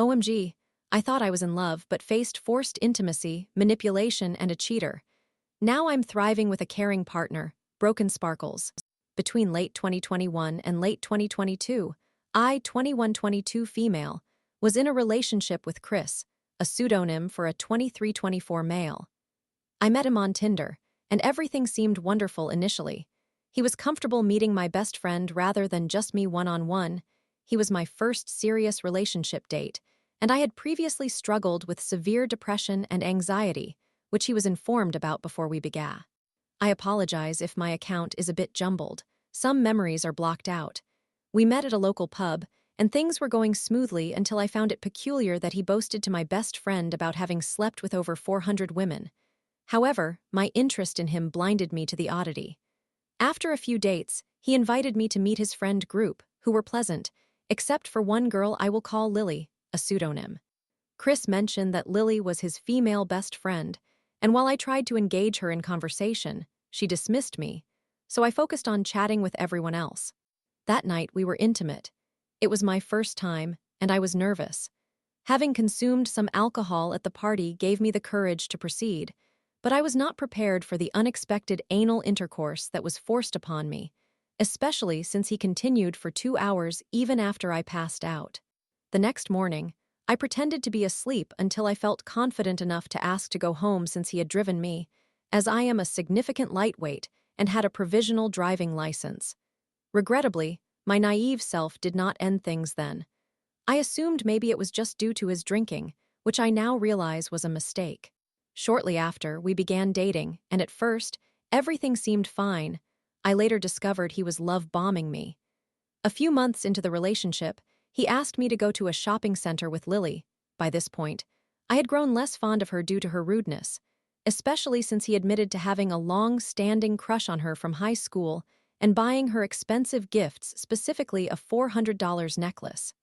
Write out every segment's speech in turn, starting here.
OMG, I thought I was in love but faced forced intimacy, manipulation, and a cheater. Now I'm thriving with a caring partner, broken sparkles. Between late 2021 and late 2022, I, 21-22 female, was in a relationship with Chris, a pseudonym for a 23-24 male. I met him on Tinder, and everything seemed wonderful initially. He was comfortable meeting my best friend rather than just me one-on-one. He was my first serious relationship date, and I had previously struggled with severe depression and anxiety, which he was informed about before we began. I apologize if my account is a bit jumbled. Some memories are blocked out. We met at a local pub, and things were going smoothly until I found it peculiar that he boasted to my best friend about having slept with over 400 women. However, my interest in him blinded me to the oddity. After a few dates, he invited me to meet his friend group, who were pleasant, except for one girl I will call Lily, a pseudonym. Chris mentioned that Lily was his female best friend, and while I tried to engage her in conversation, she dismissed me, so I focused on chatting with everyone else. That night we were intimate. It was my first time, and I was nervous. Having consumed some alcohol at the party gave me the courage to proceed, but I was not prepared for the unexpected anal intercourse that was forced upon me, especially since he continued for 2 hours even after I passed out. The next morning, I pretended to be asleep until I felt confident enough to ask to go home since he had driven me, as I am a significant lightweight and had a provisional driving license. Regrettably, my naive self did not end things then. I assumed maybe it was just due to his drinking, which I now realize was a mistake. Shortly after, we began dating, and at first, everything seemed fine. I later discovered he was love-bombing me. A few months into the relationship, he asked me to go to a shopping center with Lily. By this point, I had grown less fond of her due to her rudeness, especially since he admitted to having a long-standing crush on her from high school and buying her expensive gifts, specifically a $400 necklace.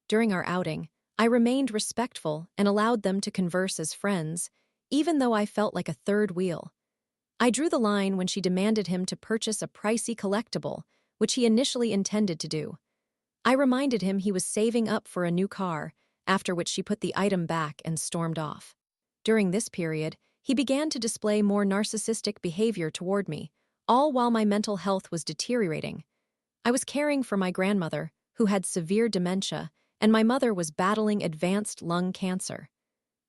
During our outing, I remained respectful and allowed them to converse as friends, even though I felt like a third wheel. I drew the line when she demanded him to purchase a pricey collectible, which he initially intended to do. I reminded him he was saving up for a new car, after which she put the item back and stormed off. During this period, he began to display more narcissistic behavior toward me, all while my mental health was deteriorating. I was caring for my grandmother, who had severe dementia, and my mother was battling advanced lung cancer.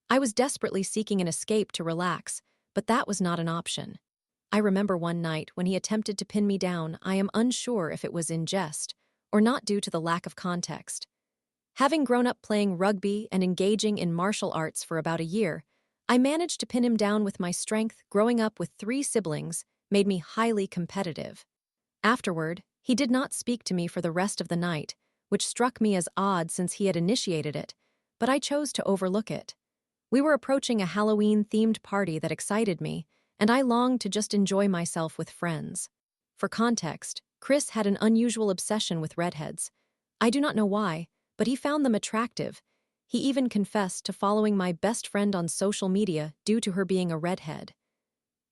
I was desperately seeking an escape to relax, but that was not an option. I remember one night when he attempted to pin me down. I am unsure if it was in jest or not due to the lack of context. Having grown up playing rugby and engaging in martial arts for about a year, I managed to pin him down with my strength. Growing up with 3 siblings made me highly competitive. Afterward, he did not speak to me for the rest of the night, which struck me as odd since he had initiated it, but I chose to overlook it. We were approaching a Halloween-themed party that excited me, and I longed to just enjoy myself with friends. For context, Chris had an unusual obsession with redheads. I do not know why, but he found them attractive. He even confessed to following my best friend on social media due to her being a redhead.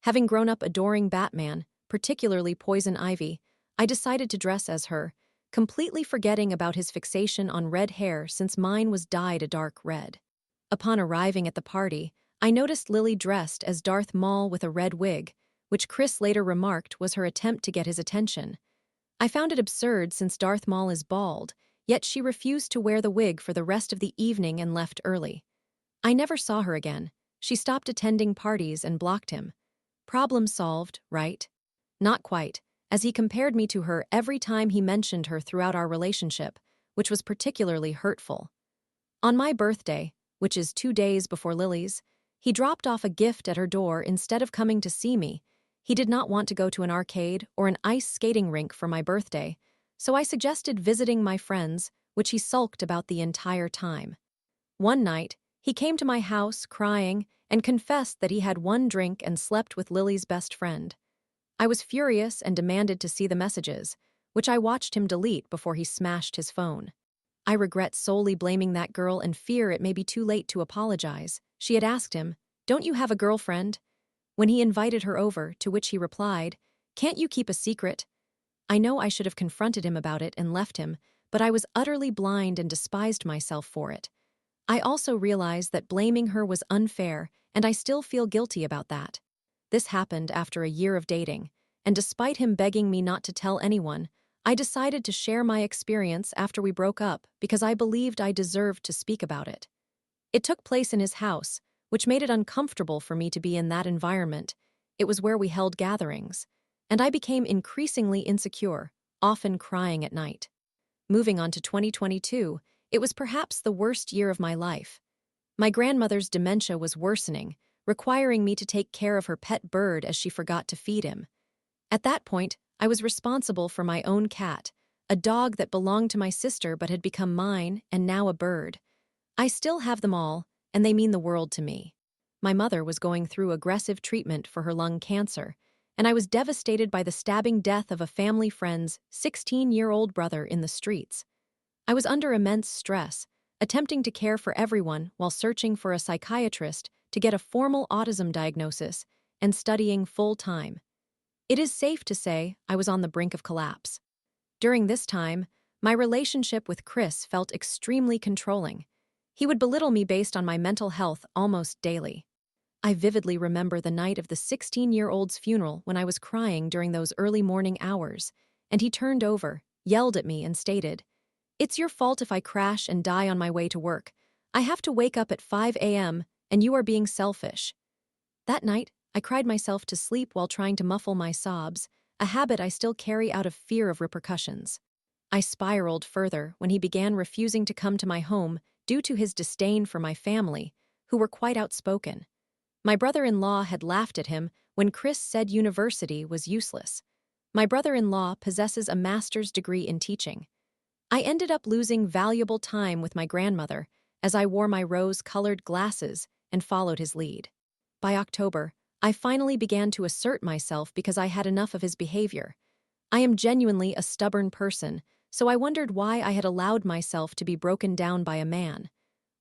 Having grown up adoring Batman, particularly Poison Ivy, I decided to dress as her, completely forgetting about his fixation on red hair since mine was dyed a dark red. Upon arriving at the party, I noticed Lily dressed as Darth Maul with a red wig, which Chris later remarked was her attempt to get his attention. I found it absurd since Darth Maul is bald, yet she refused to wear the wig for the rest of the evening and left early. I never saw her again. She stopped attending parties and blocked him. Problem solved, right? Not quite, as he compared me to her every time he mentioned her throughout our relationship, which was particularly hurtful. On my birthday, which is 2 days before Lily's, he dropped off a gift at her door instead of coming to see me. He did not want to go to an arcade or an ice skating rink for my birthday, so I suggested visiting my friends, which he sulked about the entire time. One night, he came to my house crying and confessed that he had 1 drink and slept with Lily's best friend. I was furious and demanded to see the messages, which I watched him delete before he smashed his phone. I regret solely blaming that girl and fear it may be too late to apologize. She had asked him, "Don't you have a girlfriend?" When he invited her over, to which he replied, "Can't you keep a secret?" I know I should have confronted him about it and left him, but I was utterly blind and despised myself for it. I also realized that blaming her was unfair, and I still feel guilty about that. This happened after a year of dating, and despite him begging me not to tell anyone, I decided to share my experience after we broke up because I believed I deserved to speak about it. It took place in his house, which made it uncomfortable for me to be in that environment. It was where we held gatherings, and I became increasingly insecure, often crying at night. Moving on to 2022, it was perhaps the worst year of my life. My grandmother's dementia was worsening, requiring me to take care of her pet bird as she forgot to feed him. At that point, I was responsible for my own cat, a dog that belonged to my sister but had become mine, and now a bird. I still have them all, and they mean the world to me. My mother was going through aggressive treatment for her lung cancer, and I was devastated by the stabbing death of a family friend's 16-year-old brother in the streets. I was under immense stress, attempting to care for everyone while searching for a psychiatrist to get a formal autism diagnosis and studying full-time. It is safe to say I was on the brink of collapse. During this time, my relationship with Chris felt extremely controlling. He would belittle me based on my mental health almost daily. I vividly remember the night of the 16-year-old's funeral when I was crying during those early morning hours, and he turned over, yelled at me, and stated, "It's your fault if I crash and die on my way to work. I have to wake up at 5 a.m., and you are being selfish." That night, I cried myself to sleep while trying to muffle my sobs, a habit I still carry out of fear of repercussions. I spiraled further when he began refusing to come to my home due to his disdain for my family, who were quite outspoken. My brother-in-law had laughed at him when Chris said university was useless. My brother-in-law possesses a master's degree in teaching. I ended up losing valuable time with my grandmother as I wore my rose-colored glasses and followed his lead. By October, I finally began to assert myself because I had enough of his behavior. I am genuinely a stubborn person, so I wondered why I had allowed myself to be broken down by a man.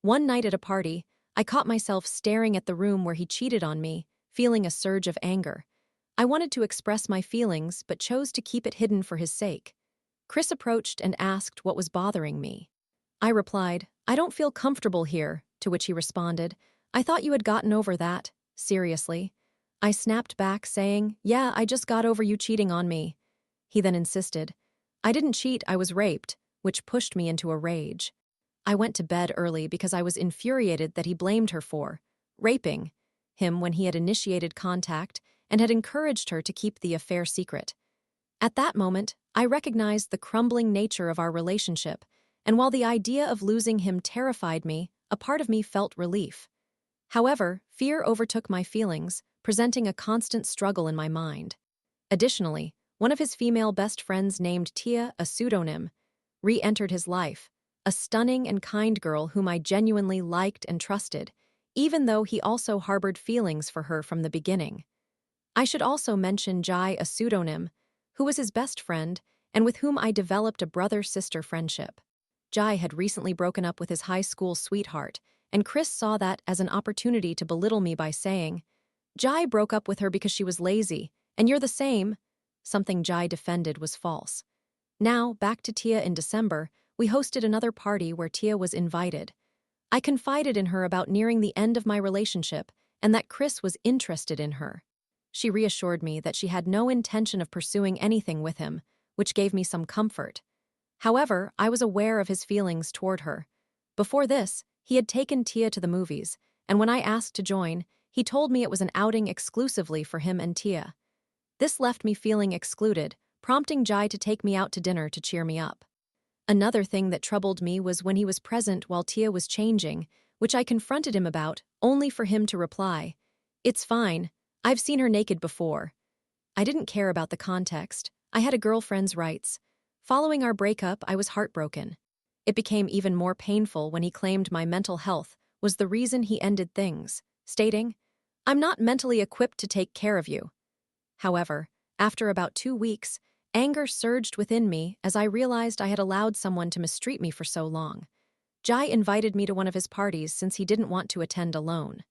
One night at a party, I caught myself staring at the room where he cheated on me, feeling a surge of anger. I wanted to express my feelings, but chose to keep it hidden for his sake. Chris approached and asked what was bothering me. I replied, "I don't feel comfortable here," to which he responded, "I thought you had gotten over that. Seriously?" I snapped back, saying, "Yeah, I just got over you cheating on me." He then insisted, "I didn't cheat, I was raped," which pushed me into a rage. I went to bed early because I was infuriated that he blamed her for raping him when he had initiated contact and had encouraged her to keep the affair secret. At that moment, I recognized the crumbling nature of our relationship, and while the idea of losing him terrified me, a part of me felt relief. However, fear overtook my feelings, presenting a constant struggle in my mind. Additionally, one of his female best friends named Tia, a pseudonym, re-entered his life, a stunning and kind girl whom I genuinely liked and trusted, even though he also harbored feelings for her from the beginning. I should also mention Jai, a pseudonym, who was his best friend and with whom I developed a brother-sister friendship. Jai had recently broken up with his high school sweetheart, and Chris saw that as an opportunity to belittle me by saying, "Jai broke up with her because she was lazy, and you're the same." Something Jai defended was false. Now, back to Tia in December, we hosted another party where Tia was invited. I confided in her about nearing the end of my relationship and that Chris was interested in her. She reassured me that she had no intention of pursuing anything with him, which gave me some comfort. However, I was aware of his feelings toward her. Before this, he had taken Tia to the movies, and when I asked to join, he told me it was an outing exclusively for him and Tia. This left me feeling excluded, prompting Jai to take me out to dinner to cheer me up. Another thing that troubled me was when he was present while Tia was changing, which I confronted him about, only for him to reply, "It's fine, I've seen her naked before." I didn't care about the context. I had a girlfriend's rights. Following our breakup, I was heartbroken. It became even more painful when he claimed my mental health was the reason he ended things, stating, "I'm not mentally equipped to take care of you." However, after about 2 weeks, anger surged within me as I realized I had allowed someone to mistreat me for so long. Jai invited me to one of his parties since he didn't want to attend alone.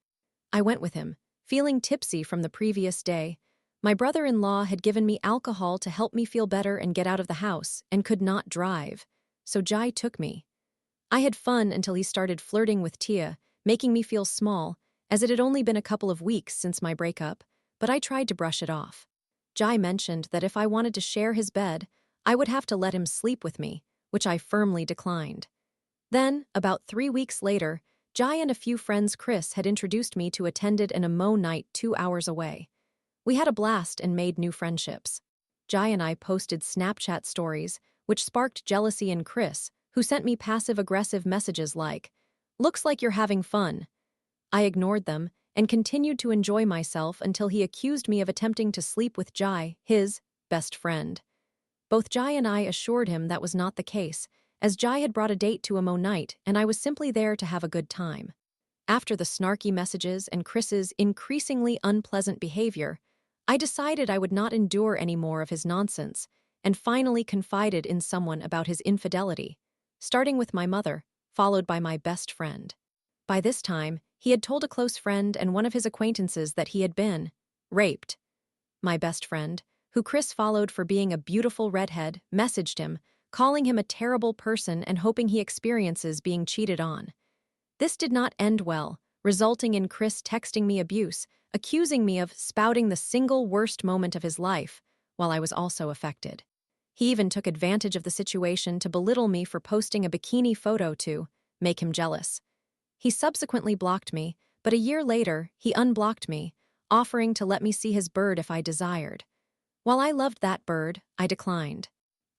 I went with him, feeling tipsy from the previous day. My brother-in-law had given me alcohol to help me feel better and get out of the house, and could not drive, so Jai took me. I had fun until he started flirting with Tia, making me feel small, as it had only been a couple of weeks since my breakup, but I tried to brush it off. Jai mentioned that if I wanted to share his bed, I would have to let him sleep with me, which I firmly declined. Then, about 3 weeks later, Jai and a few friends Chris had introduced me to attended an emo night 2 hours away. We had a blast and made new friendships. Jai and I posted Snapchat stories, which sparked jealousy in Chris, who sent me passive-aggressive messages like, "Looks like you're having fun." I ignored them and continued to enjoy myself until he accused me of attempting to sleep with Jai, his best friend. Both Jai and I assured him that was not the case, as Jai had brought a date to emo night and I was simply there to have a good time. After the snarky messages and Chris's increasingly unpleasant behavior, I decided I would not endure any more of his nonsense and finally confided in someone about his infidelity, starting with my mother, followed by my best friend. By this time, he had told a close friend and one of his acquaintances that he had been raped. My best friend, who Chris followed for being a beautiful redhead, messaged him, calling him a terrible person and hoping he experiences being cheated on. This did not end well, resulting in Chris texting me abuse, accusing me of spouting the single worst moment of his life, while I was also affected. He even took advantage of the situation to belittle me for posting a bikini photo to make him jealous. He subsequently blocked me, but a year later, he unblocked me, offering to let me see his bird if I desired. While I loved that bird, I declined.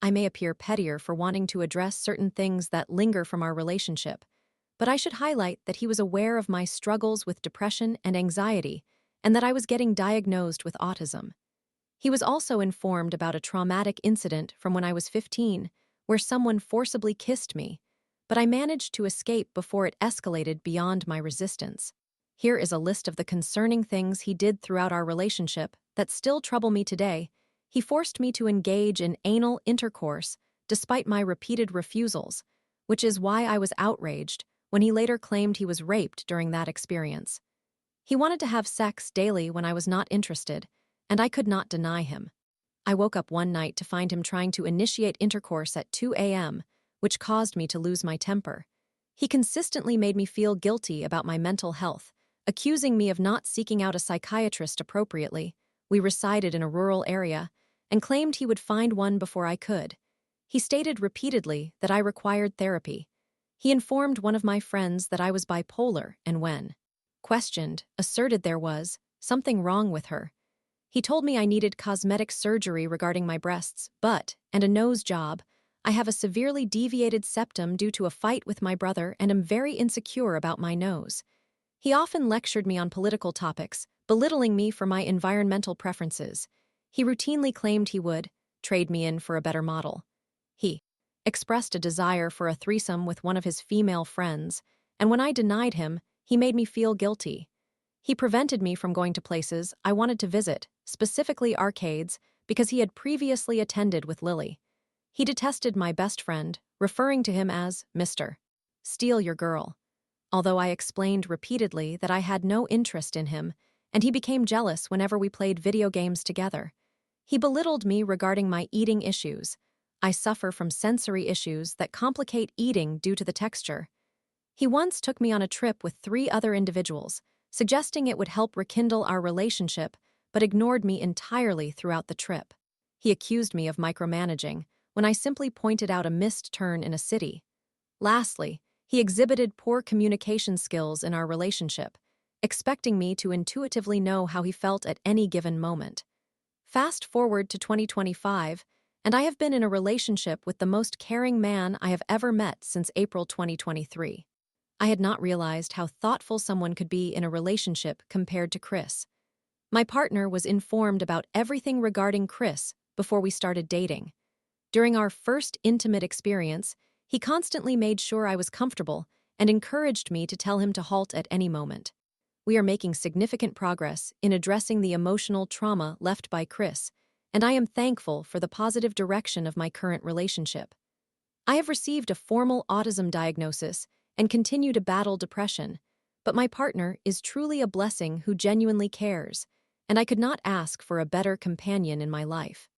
I may appear pettier for wanting to address certain things that linger from our relationship, but I should highlight that he was aware of my struggles with depression and anxiety, and that I was getting diagnosed with autism. He was also informed about a traumatic incident from when I was 15, where someone forcibly kissed me, but I managed to escape before it escalated beyond my resistance. Here is a list of the concerning things he did throughout our relationship that still trouble me today. He forced me to engage in anal intercourse despite my repeated refusals, which is why I was outraged when he later claimed he was raped during that experience. He wanted to have sex daily when I was not interested, and I could not deny him. I woke up one night to find him trying to initiate intercourse at 2 a.m., which caused me to lose my temper. He consistently made me feel guilty about my mental health, accusing me of not seeking out a psychiatrist appropriately. We resided in a rural area, and claimed he would find one before I could. He stated repeatedly that I required therapy. He informed one of my friends that I was bipolar and when questioned, asserted there was something wrong with her. He told me I needed cosmetic surgery regarding my breasts, and a nose job. I have a severely deviated septum due to a fight with my brother and am very insecure about my nose. He often lectured me on political topics, belittling me for my environmental preferences. He routinely claimed he would trade me in for a better model. He expressed a desire for a threesome with one of his female friends, and when I denied him, he made me feel guilty. He prevented me from going to places I wanted to visit, specifically arcades, because he had previously attended with Lily. He detested my best friend, referring to him as Mr. Steal Your Girl. Although I explained repeatedly that I had no interest in him, and he became jealous whenever we played video games together. He belittled me regarding my eating issues. I suffer from sensory issues that complicate eating due to the texture. He once took me on a trip with 3 other individuals, suggesting it would help rekindle our relationship, but ignored me entirely throughout the trip. He accused me of micromanaging when I simply pointed out a missed turn in a city. Lastly, he exhibited poor communication skills in our relationship, expecting me to intuitively know how he felt at any given moment. Fast forward to 2025, and I have been in a relationship with the most caring man I have ever met since April 2023. I had not realized how thoughtful someone could be in a relationship compared to Chris. My partner was informed about everything regarding Chris before we started dating. During our first intimate experience, he constantly made sure I was comfortable and encouraged me to tell him to halt at any moment. We are making significant progress in addressing the emotional trauma left by Chris, and I am thankful for the positive direction of my current relationship. I have received a formal autism diagnosis and continue to battle depression, but my partner is truly a blessing who genuinely cares, and I could not ask for a better companion in my life.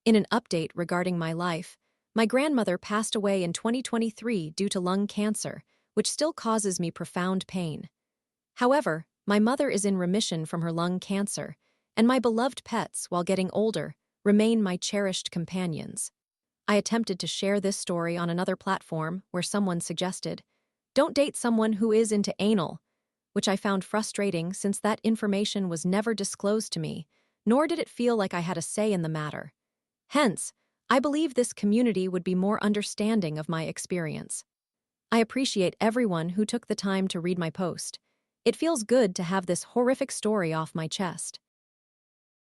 In an update regarding my life, My grandmother passed away in 2023 due to lung cancer, which still causes me profound pain. However, my mother is in remission from her lung cancer, and my beloved pets, while getting older, remain my cherished companions. I attempted to share this story on another platform where someone suggested, "Don't date someone who is into anal," which I found frustrating since that information was never disclosed to me, nor did it feel like I had a say in the matter. Hence, I believe this community would be more understanding of my experience. I appreciate everyone who took the time to read my post. It feels good to have this horrific story off my chest.